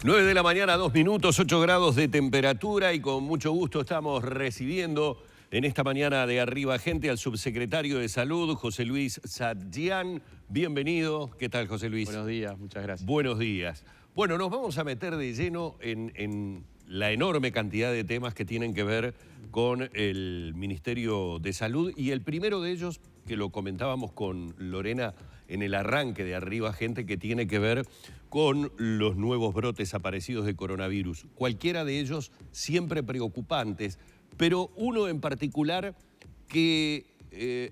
9 de la mañana, 2 minutos, 8 grados de temperatura y con mucho gusto estamos recibiendo en esta mañana de Arriba Gente al subsecretario de Salud, José Luis Sadjian. Bienvenido. ¿Qué tal, José Luis? Buenos días, muchas gracias. Buenos días. Bueno, nos vamos a meter de lleno en la enorme cantidad de temas que tienen que ver con el Ministerio de Salud y el primero de ellos, que lo comentábamos con Lorena en el arranque de Arriba Gente, que tiene que ver con los nuevos brotes aparecidos de coronavirus. Cualquiera de ellos siempre preocupantes, pero uno en particular que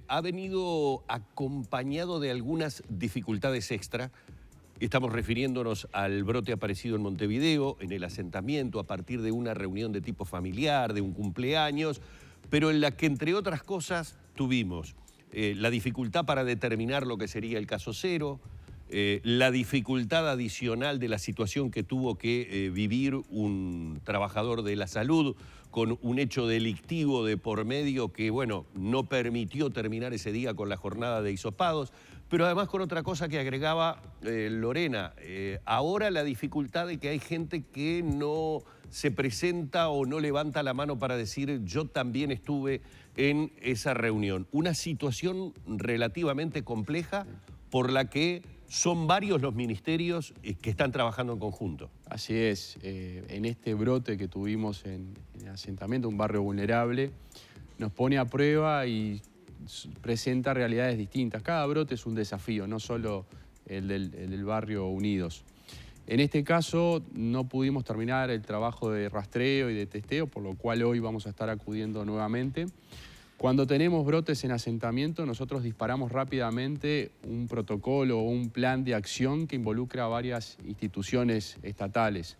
ha venido acompañado de algunas dificultades extra. Estamos refiriéndonos al brote aparecido en Montevideo, en el asentamiento, a partir de una reunión de tipo familiar, de un cumpleaños, pero en la que, entre otras cosas, tuvimos la dificultad para determinar lo que sería el caso cero, la dificultad adicional de la situación que tuvo que vivir un trabajador de la salud con un hecho delictivo de por medio que, bueno, no permitió terminar ese día con la jornada de hisopados, pero además con otra cosa que agregaba Lorena, ahora la dificultad de que hay gente que no se presenta o no levanta la mano para decir yo también estuve en esa reunión. Una situación relativamente compleja por la que son varios los ministerios que están trabajando en conjunto. Así es, en este brote que tuvimos en el asentamiento, un barrio vulnerable, nos pone a prueba y presenta realidades distintas. Cada brote es un desafío, no solo el del barrio Unidos. En este caso no pudimos terminar el trabajo de rastreo y de testeo, por lo cual hoy vamos a estar acudiendo nuevamente. Cuando tenemos brotes en asentamiento, nosotros disparamos rápidamente un protocolo o un plan de acción que involucra a varias instituciones estatales.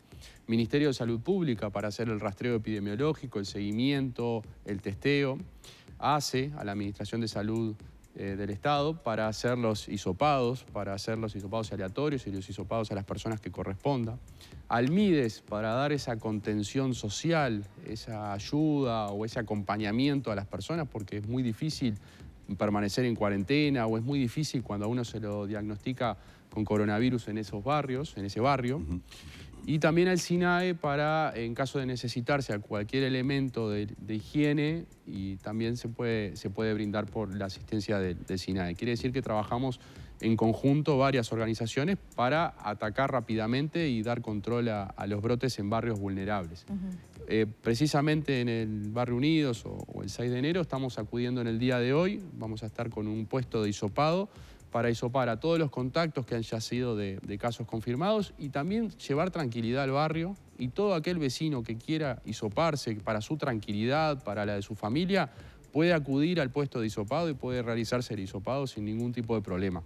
Ministerio de Salud Pública para hacer el rastreo epidemiológico, el seguimiento, el testeo. ACE, a la Administración de Salud del Estado, para hacer los hisopados, aleatorios y los hisopados a las personas que corresponda. Al MIDES, para dar esa contención social, esa ayuda o ese acompañamiento a las personas, porque es muy difícil permanecer en cuarentena o es muy difícil cuando a uno se lo diagnostica con coronavirus en esos barrios, en ese barrio. Y también al SINAE para, en caso de necesitarse cualquier elemento de higiene, y también se puede brindar por la asistencia del SINAE. Quiere decir que trabajamos en conjunto varias organizaciones para atacar rápidamente y dar control a los brotes en barrios vulnerables. Precisamente en el barrio Unidos o el 6 de enero estamos acudiendo en el día de hoy, vamos a estar con un puesto de hisopado para hisopar a todos los contactos que hayan sido de casos confirmados y también llevar tranquilidad al barrio, y todo aquel vecino que quiera hisoparse para su tranquilidad, para la de su familia, puede acudir al puesto de hisopado y puede realizarse el hisopado sin ningún tipo de problema.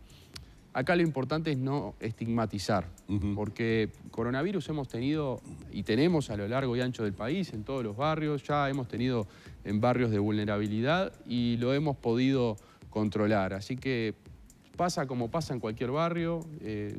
Acá lo importante es no estigmatizar, porque coronavirus hemos tenido y tenemos a lo largo y ancho del país, en todos los barrios, ya hemos tenido en barrios de vulnerabilidad y lo hemos podido controlar. Así que pasa como pasa en cualquier barrio,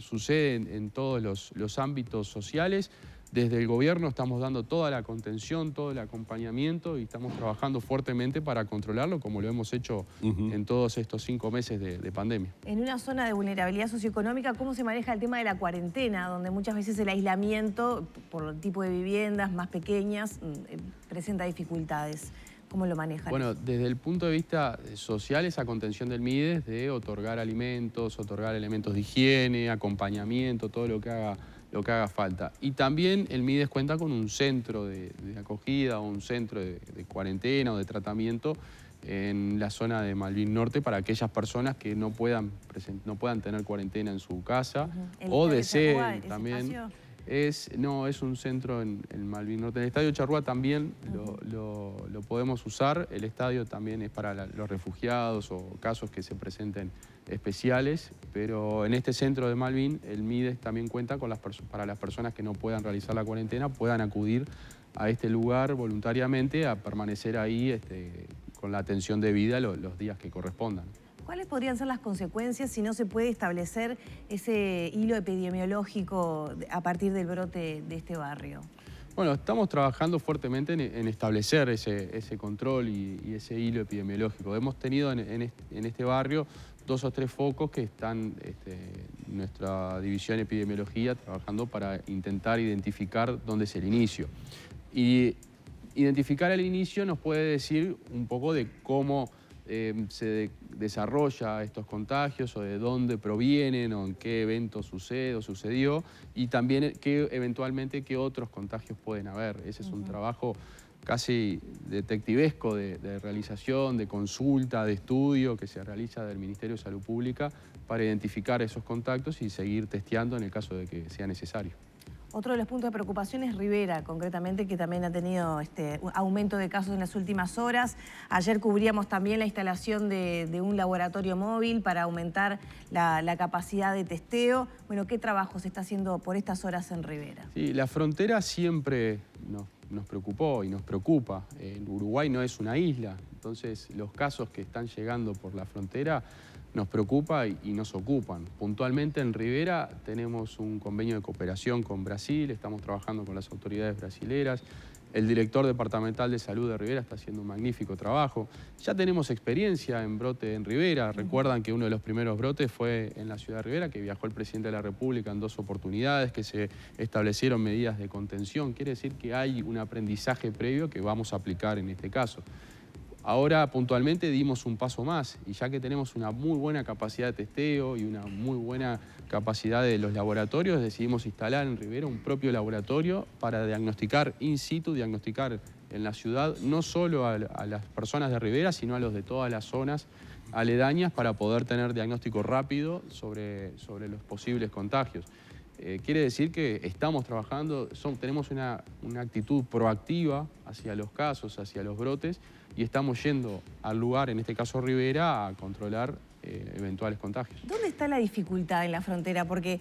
sucede en todos los ámbitos sociales. Desde el gobierno estamos dando toda la contención, todo el acompañamiento y estamos trabajando fuertemente para controlarlo, como lo hemos hecho en todos estos 5 meses de pandemia. En una zona de vulnerabilidad socioeconómica, ¿cómo se maneja el tema de la cuarentena? Donde muchas veces el aislamiento, por el tipo de viviendas más pequeñas, presenta dificultades. ¿Cómo lo manejan? Bueno, desde el punto de vista social, esa contención del MIDES de otorgar alimentos, otorgar elementos de higiene, acompañamiento, todo lo que haga falta. Y también el MIDES cuenta con un centro de acogida o un centro de cuarentena o de tratamiento en la zona de Malvin Norte para aquellas personas que no puedan tener cuarentena en su casa o deseen también. No, es un centro en Malvin Norte. El Estadio Charrúa también lo podemos usar. El estadio también es para los refugiados o casos que se presenten especiales, pero en este centro de Malvin el MIDES también cuenta con para las personas que no puedan realizar la cuarentena, puedan acudir a este lugar voluntariamente a permanecer ahí con la atención debida los días que correspondan. ¿Cuáles podrían ser las consecuencias si no se puede establecer ese hilo epidemiológico a partir del brote de este barrio? Bueno, estamos trabajando fuertemente en establecer ese control y ese hilo epidemiológico. Hemos tenido en este barrio 2 o 3 focos que están nuestra división de epidemiología trabajando para intentar identificar dónde es el inicio. Y identificar el inicio nos puede decir un poco de cómo se desarrolla estos contagios o de dónde provienen o en qué evento sucede o sucedió y también eventualmente qué otros contagios pueden haber. Ese es un trabajo casi detectivesco de realización, de consulta, de estudio que se realiza del Ministerio de Salud Pública para identificar esos contactos y seguir testeando en el caso de que sea necesario. Otro de los puntos de preocupación es Rivera, concretamente, que también ha tenido un aumento de casos en las últimas horas. Ayer cubríamos también la instalación de un laboratorio móvil para aumentar la capacidad de testeo. Bueno, ¿qué trabajo se está haciendo por estas horas en Rivera? Sí, la frontera siempre nos preocupó y nos preocupa. Uruguay no es una isla, entonces los casos que están llegando por la frontera nos preocupa y nos ocupan. Puntualmente en Rivera tenemos un convenio de cooperación con Brasil, estamos trabajando con las autoridades brasileras. El director departamental de salud de Rivera está haciendo un magnífico trabajo. Ya tenemos experiencia en brote en Rivera. Recuerdan que uno de los primeros brotes fue en la ciudad de Rivera, que viajó el presidente de la República en 2 oportunidades, que se establecieron medidas de contención. Quiere decir que hay un aprendizaje previo que vamos a aplicar en este caso. Ahora, puntualmente, dimos un paso más y ya que tenemos una muy buena capacidad de testeo y una muy buena capacidad de los laboratorios, decidimos instalar en Rivera un propio laboratorio para diagnosticar in situ, diagnosticar en la ciudad, no solo a las personas de Rivera, sino a los de todas las zonas aledañas para poder tener diagnóstico rápido sobre los posibles contagios. Quiere decir que estamos trabajando, tenemos una actitud proactiva hacia los casos, hacia los brotes, y estamos yendo al lugar, en este caso Rivera, a controlar eventuales contagios. ¿Dónde está la dificultad en la frontera? Porque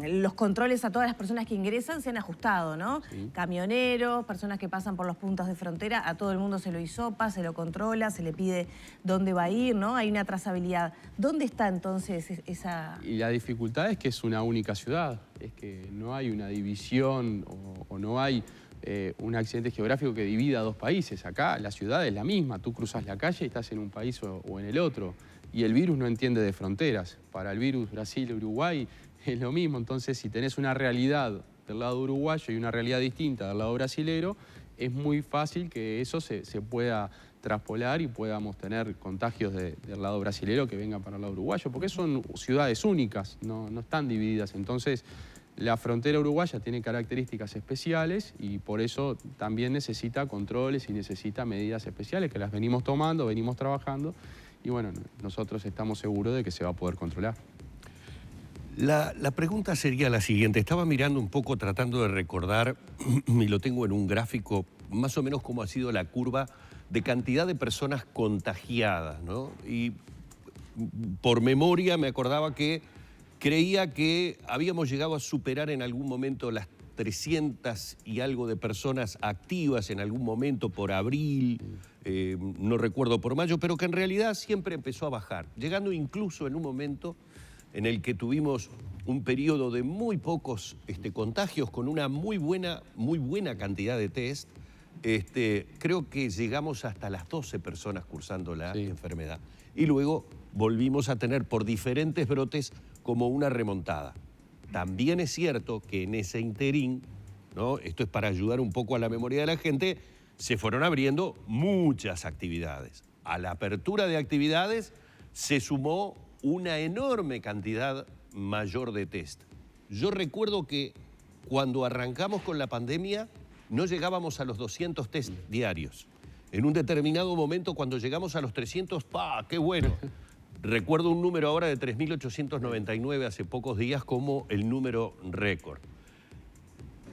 los controles a todas las personas que ingresan se han ajustado, ¿no? Sí. Camioneros, personas que pasan por los puntos de frontera, a todo el mundo se lo hisopa, se lo controla, se le pide dónde va a ir, ¿no? Hay una trazabilidad. ¿Dónde está entonces esa...? Y la dificultad es que es una única ciudad, es que no hay una división o no hay un accidente geográfico que divida 2 países. Acá la ciudad es la misma, tú cruzas la calle y estás en un país o en el otro. Y el virus no entiende de fronteras. Para el virus Brasil y Uruguay es lo mismo. Entonces, si tenés una realidad del lado uruguayo y una realidad distinta del lado brasilero, es muy fácil que eso se pueda traspolar y podamos tener contagios del lado brasilero que vengan para el lado uruguayo, porque son ciudades únicas, no están divididas. Entonces, la frontera uruguaya tiene características especiales y por eso también necesita controles y necesita medidas especiales que las venimos tomando, venimos trabajando y bueno, nosotros estamos seguros de que se va a poder controlar. La pregunta sería la siguiente. Estaba mirando un poco, tratando de recordar, y lo tengo en un gráfico, más o menos cómo ha sido la curva de cantidad de personas contagiadas, ¿no? Y por memoria me acordaba que creía que habíamos llegado a superar en algún momento las 300 y algo de personas activas en algún momento por abril, no recuerdo por mayo, pero que en realidad siempre empezó a bajar, llegando incluso en un momento en el que tuvimos un periodo de muy pocos contagios con una muy buena cantidad de test. Creo que llegamos hasta las 12 personas cursando la enfermedad. Y luego volvimos a tener por diferentes brotes como una remontada. También es cierto que en ese interín, ¿no? Esto es para ayudar un poco a la memoria de la gente, se fueron abriendo muchas actividades. A la apertura de actividades se sumó una enorme cantidad mayor de test. Yo recuerdo que cuando arrancamos con la pandemia no llegábamos a los 200 test diarios. En un determinado momento, cuando llegamos a los 300, ¡pah! ¡Qué bueno! Recuerdo un número ahora de 3.899 hace pocos días como el número récord.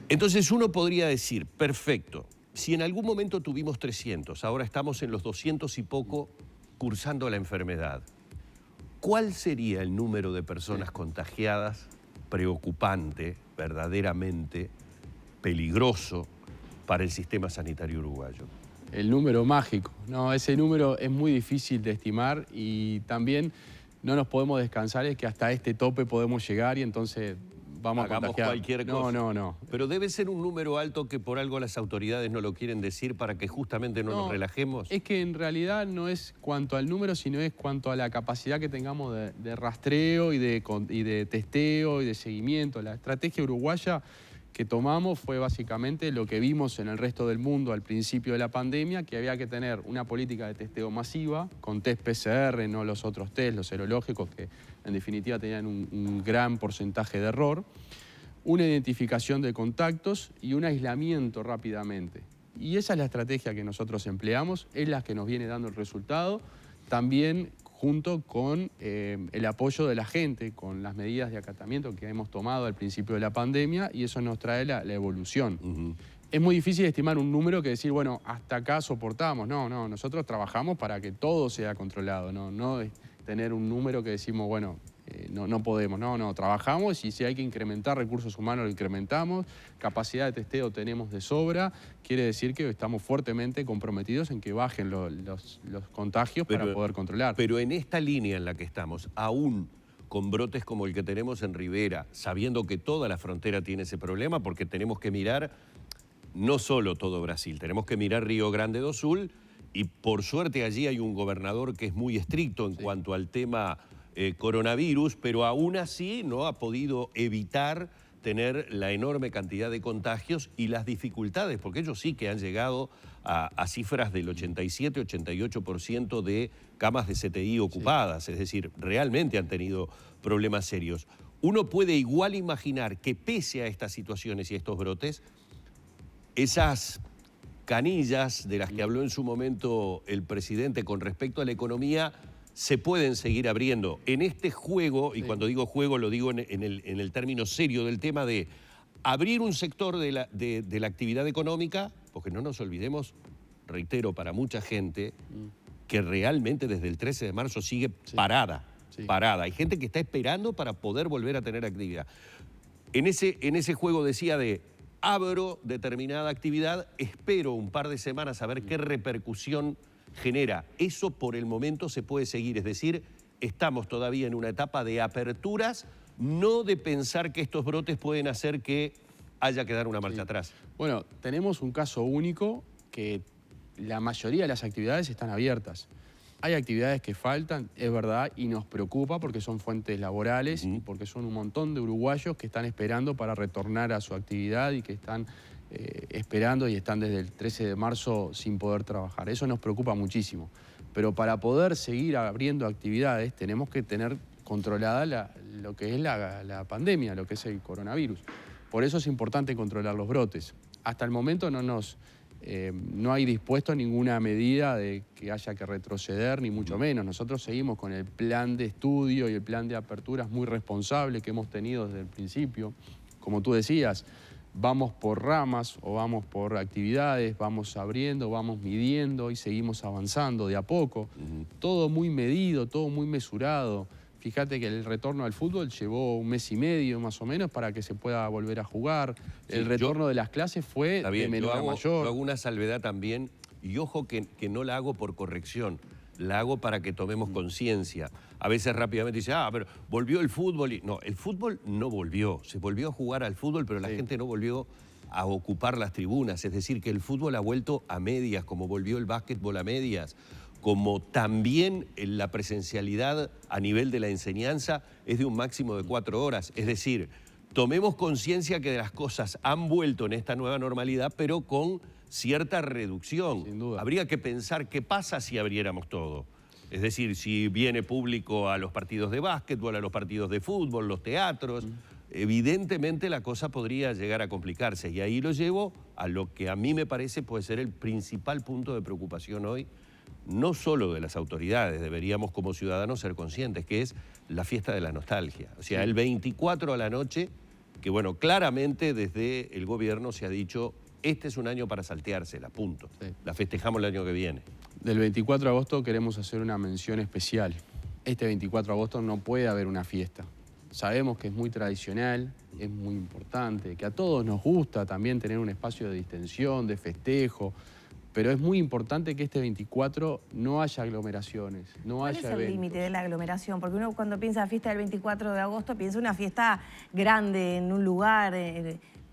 Entonces uno podría decir, perfecto, si en algún momento tuvimos 300, ahora estamos en los 200 y poco cursando la enfermedad, ¿cuál sería el número de personas contagiadas preocupante, verdaderamente peligroso para el sistema sanitario uruguayo? El número mágico. No, ese número es muy difícil de estimar y también no nos podemos descansar, es que hasta este tope podemos llegar y entonces vamos a hagamos contagiar. cualquier cosa. No. Pero debe ser un número alto que por algo las autoridades no lo quieren decir para que justamente no nos relajemos. Es que en realidad no es cuanto al número, sino es cuanto a la capacidad que tengamos de rastreo y de testeo y de seguimiento. La estrategia uruguaya que tomamos fue básicamente lo que vimos en el resto del mundo al principio de la pandemia, que había que tener una política de testeo masiva, con test PCR, no los otros test, los serológicos, que en definitiva tenían un gran porcentaje de error, una identificación de contactos y un aislamiento rápidamente. Y esa es la estrategia que nosotros empleamos, es la que nos viene dando el resultado, también junto con el apoyo de la gente, con las medidas de acatamiento que hemos tomado al principio de la pandemia, y eso nos trae la evolución. Es muy difícil estimar un número que decir, bueno, hasta acá soportamos. No, nosotros trabajamos para que todo sea controlado, no tener un número que decimos, bueno, no podemos. No, trabajamos y si hay que incrementar recursos humanos, lo incrementamos. Capacidad de testeo tenemos de sobra. Quiere decir que estamos fuertemente comprometidos en que bajen los contagios para poder controlar. Pero en esta línea en la que estamos, aún con brotes como el que tenemos en Rivera, sabiendo que toda la frontera tiene ese problema, porque tenemos que mirar no solo todo Brasil, tenemos que mirar Río Grande do Sul, y por suerte allí hay un gobernador que es muy estricto en cuanto al tema coronavirus, pero aún así no ha podido evitar tener la enorme cantidad de contagios y las dificultades, porque ellos sí que han llegado a cifras del 87-88% de camas de CTI ocupadas, es decir, realmente han tenido problemas serios. Uno puede igual imaginar que pese a estas situaciones y estos brotes, esas canillas de las que habló en su momento el presidente con respecto a la economía se pueden seguir abriendo. En este juego, y cuando digo juego lo digo en el término serio del tema de abrir un sector de la actividad económica, porque no nos olvidemos, reitero, para mucha gente, que realmente desde el 13 de marzo sigue parada. Hay gente que está esperando para poder volver a tener actividad. En ese juego decía de abro determinada actividad, espero un par de semanas a ver qué repercusión genera. Eso por el momento se puede seguir, es decir, estamos todavía en una etapa de aperturas, no de pensar que estos brotes pueden hacer que haya que dar una marcha atrás. Bueno, tenemos un caso único que la mayoría de las actividades están abiertas. Hay actividades que faltan, es verdad, y nos preocupa porque son fuentes laborales y porque son un montón de uruguayos que están esperando para retornar a su actividad y que están esperando y están desde el 13 de marzo sin poder trabajar. Eso nos preocupa muchísimo. Pero para poder seguir abriendo actividades tenemos que tener controlada lo que es la pandemia, lo que es el coronavirus. Por eso es importante controlar los brotes. Hasta el momento no hay dispuesto ninguna medida de que haya que retroceder, ni mucho menos. Nosotros seguimos con el plan de estudio y el plan de aperturas muy responsable que hemos tenido desde el principio. Como tú decías, vamos por ramas o vamos por actividades, vamos abriendo, vamos midiendo y seguimos avanzando de a poco. Todo muy medido, todo muy mesurado. Fíjate que el retorno al fútbol llevó 1 mes y medio más o menos para que se pueda volver a jugar. El retorno de las clases fue de menor a mayor. Yo hago una salvedad también, y ojo que no la hago por corrección, la hago para que tomemos conciencia. A veces rápidamente dice, pero volvió el fútbol. No, el fútbol no volvió. Se volvió a jugar al fútbol, pero la gente no volvió a ocupar las tribunas. Es decir, que el fútbol ha vuelto a medias, como volvió el básquetbol a medias, como también la presencialidad a nivel de la enseñanza es de un máximo de 4 horas. Es decir, tomemos conciencia que las cosas han vuelto en esta nueva normalidad, pero con cierta reducción. Sin duda. Habría que pensar qué pasa si abriéramos todo. Es decir, si viene público a los partidos de básquetbol, a los partidos de fútbol, los teatros, evidentemente la cosa podría llegar a complicarse. Y ahí lo llevo a lo que a mí me parece puede ser el principal punto de preocupación hoy, no solo de las autoridades, deberíamos como ciudadanos ser conscientes, que es la fiesta de la nostalgia. O sea, el 24 a la noche, que bueno, claramente desde el gobierno se ha dicho, este es un año para salteársela, punto. La festejamos el año que viene. Del 24 de agosto queremos hacer una mención especial. Este 24 de agosto no puede haber una fiesta. Sabemos que es muy tradicional, es muy importante, que a todos nos gusta también tener un espacio de distensión, de festejo, Pero es muy importante que este 24 no haya aglomeraciones, no haya eventos. ¿Cuál es el límite de la aglomeración? Porque uno cuando piensa en la fiesta del 24 de agosto piensa en una fiesta grande, en un lugar.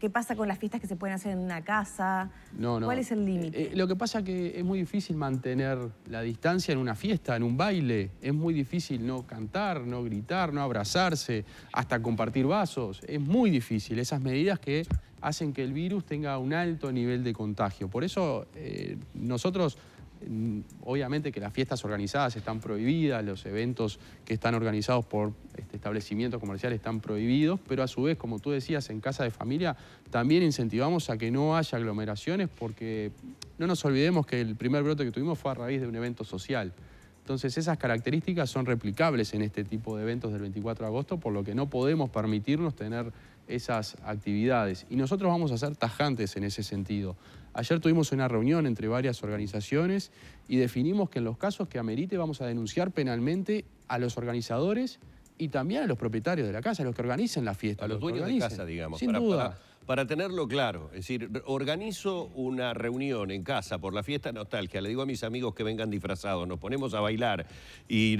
¿Qué pasa con las fiestas que se pueden hacer en una casa? No. ¿Cuál es el límite? Lo que pasa es que es muy difícil mantener la distancia en una fiesta, en un baile. Es muy difícil no cantar, no gritar, no abrazarse, hasta compartir vasos. Es muy difícil. Esas medidas que hacen que el virus tenga un alto nivel de contagio. Por eso nosotros, obviamente que las fiestas organizadas están prohibidas, los eventos que están organizados por establecimientos comerciales están prohibidos, pero a su vez, como tú decías, en casa de familia también incentivamos a que no haya aglomeraciones, porque no nos olvidemos que el primer brote que tuvimos fue a raíz de un evento social. Entonces esas características son replicables en este tipo de eventos del 24 de agosto, por lo que no podemos permitirnos tener esas actividades. Y nosotros vamos a ser tajantes en ese sentido. Ayer tuvimos una reunión entre varias organizaciones y definimos que en los casos que amerite vamos a denunciar penalmente a los organizadores y también a los propietarios de la casa, a los que organicen la fiesta. A los dueños de casa, digamos. Sin duda. Para tenerlo claro, es decir, organizo una reunión en casa por la fiesta nostalgia, le digo a mis amigos que vengan disfrazados, nos ponemos a bailar y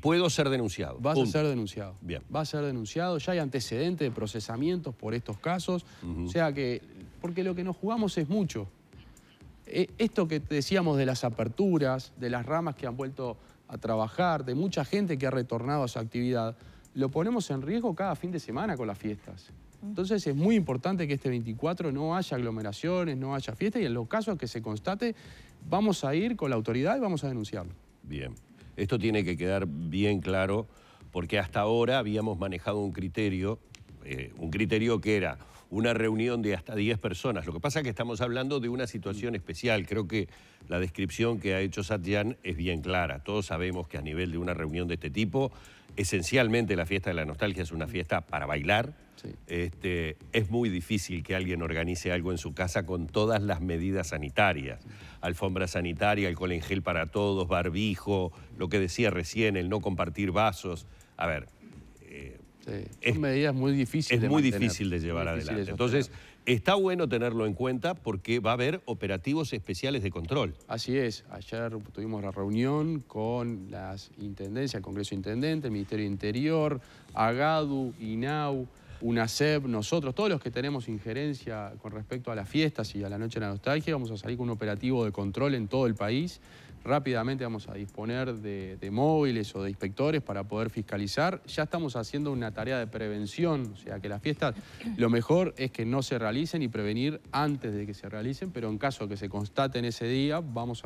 puedo ser denunciado. Vas a ser denunciado. Bien. Va a ser denunciado, ya hay antecedentes de procesamientos por estos casos, o sea que, porque lo que nos jugamos es mucho. Esto que te decíamos de las aperturas, de las ramas que han vuelto a trabajar, de mucha gente que ha retornado a su actividad, lo ponemos en riesgo cada fin de semana con las fiestas. Entonces es muy importante que este 24 no haya aglomeraciones, no haya fiestas y en los casos que se constate vamos a ir con la autoridad y vamos a denunciarlo. Bien, esto tiene que quedar bien claro porque hasta ahora habíamos manejado un criterio que era una reunión de hasta 10 personas. Lo que pasa es que estamos hablando de una situación especial. Creo que la descripción que ha hecho Satyan es bien clara. Todos sabemos que a nivel de una reunión de este tipo, esencialmente la fiesta de la nostalgia es una fiesta para bailar. Sí. Es muy difícil que alguien organice algo en su casa con todas las medidas sanitarias. Alfombra sanitaria, alcohol en gel para todos, barbijo, lo que decía recién, el no compartir vasos. A ver, son medidas muy difíciles de mantener. Es muy mantener. difícil de llevar adelante. De Entonces, está bueno tenerlo en cuenta porque va a haber operativos especiales de control. Así es. Ayer tuvimos la reunión con las intendencias, el Congreso de Intendentes, el Ministerio de Interior, AGADU, INAU, UNACEP, nosotros, todos los que tenemos injerencia con respecto a las fiestas y a la Noche de la Nostalgia, vamos a salir con un operativo de control en todo el país. Rápidamente vamos a disponer de móviles o de inspectores para poder fiscalizar. Ya estamos haciendo una tarea de prevención, o sea que las fiestas lo mejor es que no se realicen y prevenir antes de que se realicen, pero en caso de que se constate en ese día, vamos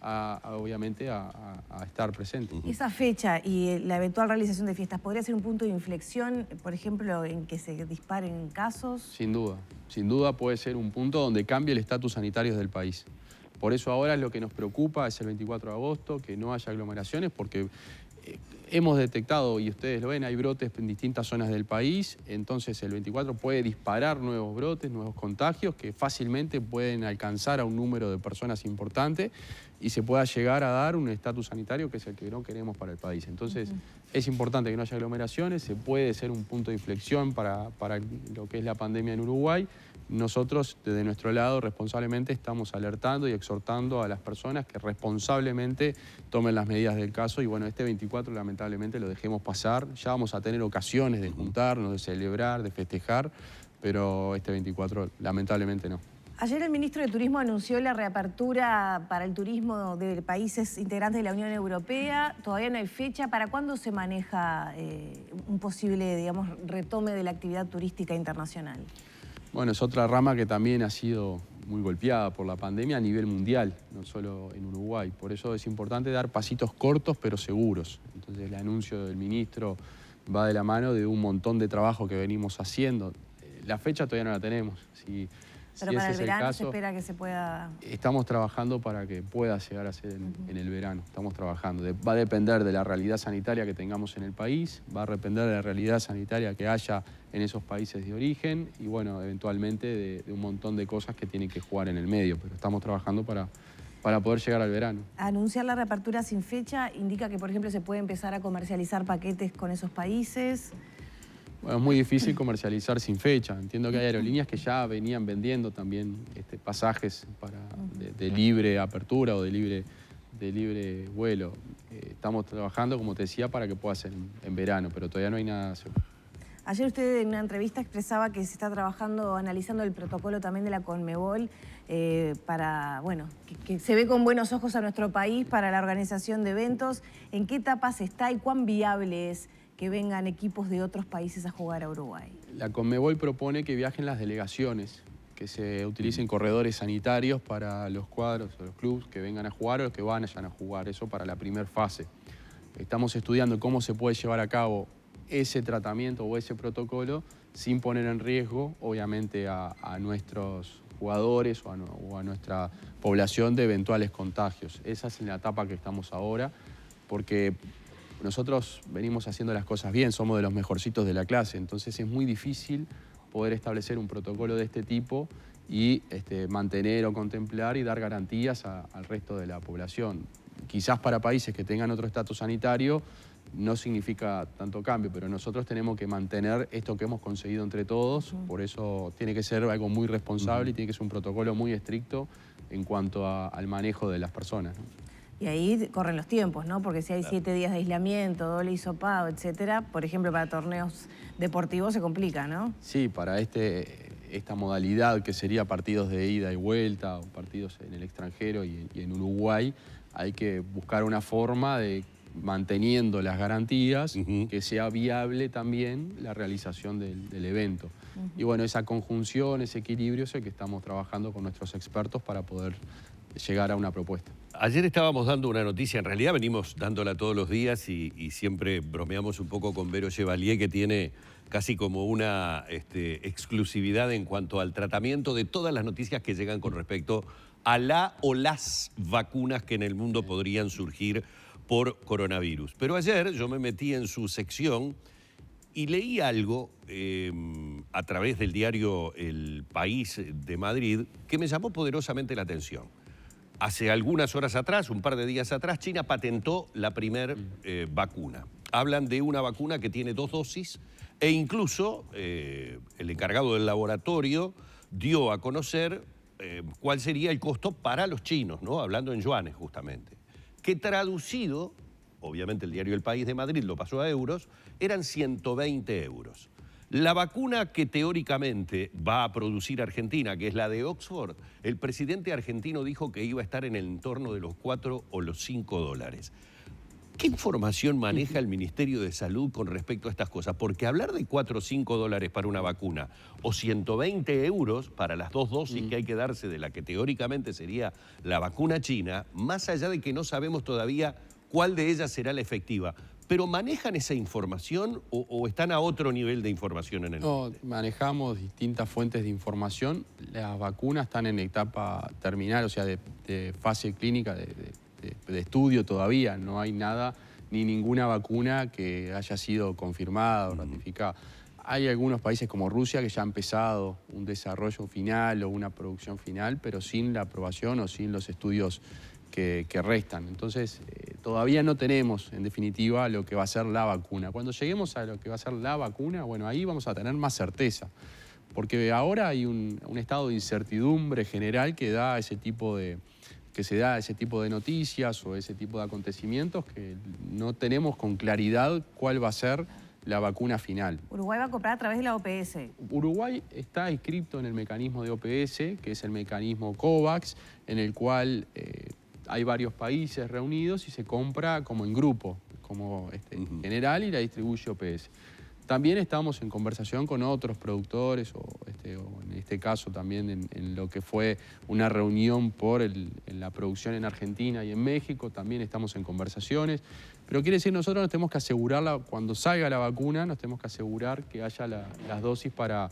obviamente a estar presentes. Esa fecha y la eventual realización de fiestas, ¿podría ser un punto de inflexión, por ejemplo, en que se disparen casos? Sin duda puede ser un punto donde cambie el estatus sanitario del país. Por eso ahora lo que nos preocupa es el 24 de agosto, que no haya aglomeraciones, porque hemos detectado, y ustedes lo ven, hay brotes en distintas zonas del país, entonces el 24 puede disparar nuevos brotes, nuevos contagios, que fácilmente pueden alcanzar a un número de personas importante y se pueda llegar a dar un estatus sanitario que es el que no queremos para el país. Entonces es importante que no haya aglomeraciones, se puede ser un punto de inflexión para lo que es la pandemia en Uruguay. Nosotros, desde nuestro lado, responsablemente estamos alertando y exhortando a las personas que responsablemente tomen las medidas del caso y bueno, este 24 lamentablemente lo dejemos pasar. Ya vamos a tener ocasiones de juntarnos, de celebrar, de festejar, pero este 24 lamentablemente no. Ayer el ministro de Turismo anunció la reapertura para el turismo de países integrantes de la Unión Europea. Todavía no hay fecha. ¿Para cuándo se maneja un posible, digamos, retome de la actividad turística internacional? Bueno, es otra rama que también ha sido muy golpeada por la pandemia a nivel mundial, no solo en Uruguay. Por eso es importante dar pasitos cortos pero seguros. Entonces el anuncio del ministro va de la mano de un montón de trabajo que venimos haciendo. La fecha todavía no la tenemos. Pero para el verano se espera que se pueda... Estamos trabajando para que pueda llegar a ser en el verano. Estamos trabajando. Va a depender de la realidad sanitaria que tengamos en el país, va a depender de la realidad sanitaria que haya en esos países de origen y, bueno, eventualmente de un montón de cosas que tienen que jugar en el medio. Pero estamos trabajando para poder llegar al verano. Anunciar la reapertura sin fecha indica que, por ejemplo, se puede empezar a comercializar paquetes con esos países. Bueno, es muy difícil comercializar sin fecha. Entiendo que hay aerolíneas que ya venían vendiendo también pasajes de libre apertura o de libre vuelo. Estamos trabajando, como te decía, para que pueda ser en verano, pero todavía no hay nada seguro. Ayer usted en una entrevista expresaba que se está trabajando, analizando el protocolo también de la Conmebol para, bueno, que se ve con buenos ojos a nuestro país para la organización de eventos. ¿En qué etapas está y cuán viable es que vengan equipos de otros países a jugar a Uruguay? La Conmebol propone que viajen las delegaciones, que se utilicen corredores sanitarios para los cuadros o los clubes que vengan a jugar o los que vayan a jugar, eso para la primera fase. Estamos estudiando cómo se puede llevar a cabo ese tratamiento o ese protocolo sin poner en riesgo, obviamente, a nuestros jugadores o a nuestra población de eventuales contagios. Esa es la etapa que estamos ahora, porque nosotros venimos haciendo las cosas bien, somos de los mejorcitos de la clase, entonces es muy difícil poder establecer un protocolo de este tipo y mantener o contemplar y dar garantías al resto de la población. Quizás para países que tengan otro estatus sanitario no significa tanto cambio, pero nosotros tenemos que mantener esto que hemos conseguido entre todos, por eso tiene que ser algo muy responsable y tiene que ser un protocolo muy estricto en cuanto al manejo de las personas, ¿no? Y ahí corren los tiempos, ¿no? Porque si hay 7 días de aislamiento, doble hisopado, etcétera, por ejemplo, para torneos deportivos se complica, ¿no? Sí, para esta modalidad que sería partidos de ida y vuelta o partidos en el extranjero y en Uruguay, hay que buscar una forma de, manteniendo las garantías, que sea viable también la realización del evento. Y bueno, esa conjunción, ese equilibrio es el que estamos trabajando con nuestros expertos para poder llegar a una propuesta. Ayer estábamos dando una noticia, en realidad venimos dándola todos los días y siempre bromeamos un poco con Vero Chevalier, que tiene casi como una exclusividad en cuanto al tratamiento de todas las noticias que llegan con respecto a la o las vacunas que en el mundo podrían surgir por coronavirus. Pero ayer yo me metí en su sección y leí algo a través del diario El País de Madrid que me llamó poderosamente la atención. Hace algunas horas atrás, un par de días atrás, China patentó la primer vacuna. Hablan de una vacuna que tiene 2 dosis e incluso el encargado del laboratorio dio a conocer cuál sería el costo para los chinos, ¿no? Hablando en yuanes justamente. Que traducido, obviamente el diario El País de Madrid lo pasó a euros, eran 120 euros. La vacuna que teóricamente va a producir Argentina, que es la de Oxford, el presidente argentino dijo que iba a estar en el entorno de los 4 o los 5 dólares. ¿Qué información maneja el Ministerio de Salud con respecto a estas cosas? Porque hablar de 4 o 5 dólares para una vacuna o 120 euros para las 2 dosis que hay que darse de la que teóricamente sería la vacuna china, más allá de que no sabemos todavía cuál de ellas será la efectiva, ¿pero manejan esa información o están a otro nivel de información en el No, manejamos distintas fuentes de información. Las vacunas están en etapa terminal, o sea, de fase clínica, de estudio todavía. No hay nada, ni ninguna vacuna que haya sido confirmada o ratificada. Hay algunos países como Rusia que ya han empezado un desarrollo final o una producción final, pero sin la aprobación o sin los estudios que restan. Entonces, todavía no tenemos, en definitiva, lo que va a ser la vacuna. Cuando lleguemos a lo que va a ser la vacuna, bueno, ahí vamos a tener más certeza. Porque ahora hay un estado de incertidumbre general que da ese tipo de noticias o ese tipo de acontecimientos que no tenemos con claridad cuál va a ser la vacuna final. Uruguay va a comprar a través de la OPS. Uruguay está inscrito en el mecanismo de OPS, que es el mecanismo COVAX, en el cual hay varios países reunidos y se compra como en grupo, como general, y la distribuye OPS. También estamos en conversación con otros productores, o en este caso también en lo que fue una reunión por en la producción en Argentina y en México, también estamos en conversaciones. Pero quiere decir, nosotros nos tenemos que asegurarla, cuando salga la vacuna, nos tenemos que asegurar que haya las dosis para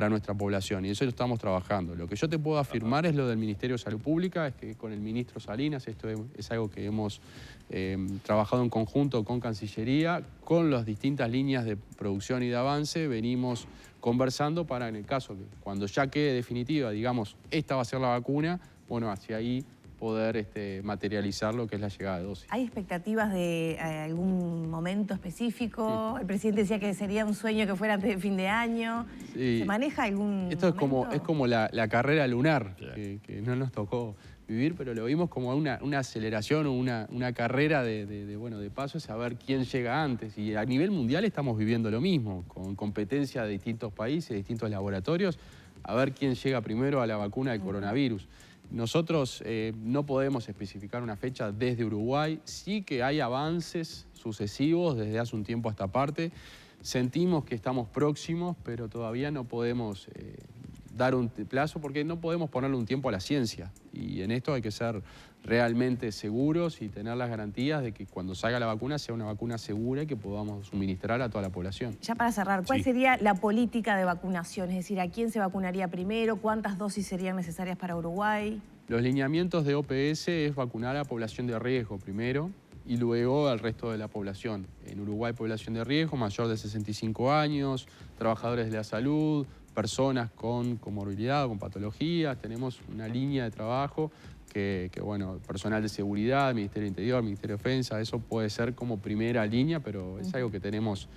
nuestra población, y eso lo estamos trabajando. Lo que yo te puedo afirmar es lo del Ministerio de Salud Pública, es que con el ministro Salinas, esto es algo que hemos trabajado en conjunto con Cancillería, con las distintas líneas de producción y de avance, venimos conversando para, en el caso que cuando ya quede definitiva, digamos, esta va a ser la vacuna, bueno, hacia ahí poder materializar lo que es la llegada de dosis. ¿Hay expectativas de algún momento específico? El presidente decía que sería un sueño que fuera antes de fin de año. Sí. ¿Se maneja algún Esto es momento? como la carrera lunar, que no nos tocó vivir, pero lo vimos como una aceleración o una carrera de pasos a ver quién llega antes. Y a nivel mundial estamos viviendo lo mismo, con competencia de distintos países, de distintos laboratorios, a ver quién llega primero a la vacuna del coronavirus. Nosotros no podemos especificar una fecha desde Uruguay, sí que hay avances sucesivos desde hace un tiempo a esta parte. Sentimos que estamos próximos, pero todavía no podemos dar un plazo porque no podemos ponerle un tiempo a la ciencia. Y en esto hay que ser realmente seguros y tener las garantías de que cuando salga la vacuna sea una vacuna segura y que podamos suministrar a toda la población. Ya para cerrar, ¿cuál sería la política de vacunación? Es decir, ¿a quién se vacunaría primero? ¿Cuántas dosis serían necesarias para Uruguay? Los lineamientos de OPS es vacunar a la población de riesgo primero y luego al resto de la población. En Uruguay, población de riesgo, mayor de 65 años, trabajadores de la salud, personas con comorbilidad o con patologías. Tenemos una línea de trabajo que personal de seguridad, Ministerio de Interior, Ministerio de Defensa, eso puede ser como primera línea, pero es algo que tenemos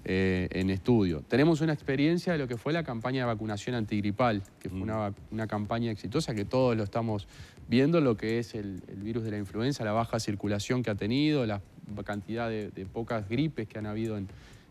en estudio. Tenemos una experiencia de lo que fue la campaña de vacunación antigripal, que fue una campaña exitosa que todos lo estamos viendo, lo que es el virus de la influenza, la baja circulación que ha tenido, la cantidad de pocas gripes que han habido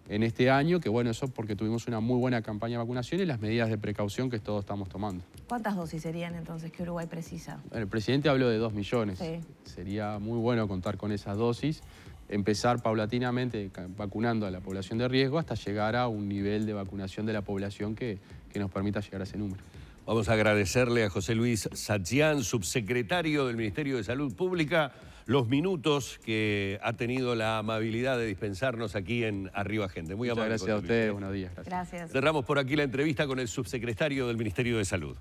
en este año, que eso porque tuvimos una muy buena campaña de vacunación y las medidas de precaución que todos estamos tomando. ¿Cuántas dosis serían entonces que Uruguay precisa? Bueno, el presidente habló de 2 millones. Sí. Sería muy bueno contar con esas dosis, empezar paulatinamente vacunando a la población de riesgo hasta llegar a un nivel de vacunación de la población que nos permita llegar a ese número. Vamos a agradecerle a José Luis Sachián, subsecretario del Ministerio de Salud Pública, los minutos que ha tenido la amabilidad de dispensarnos aquí en Arriba Gente. Muy amable. Muchas gracias a ustedes, buenos días. Gracias. Cerramos por aquí la entrevista con el subsecretario del Ministerio de Salud.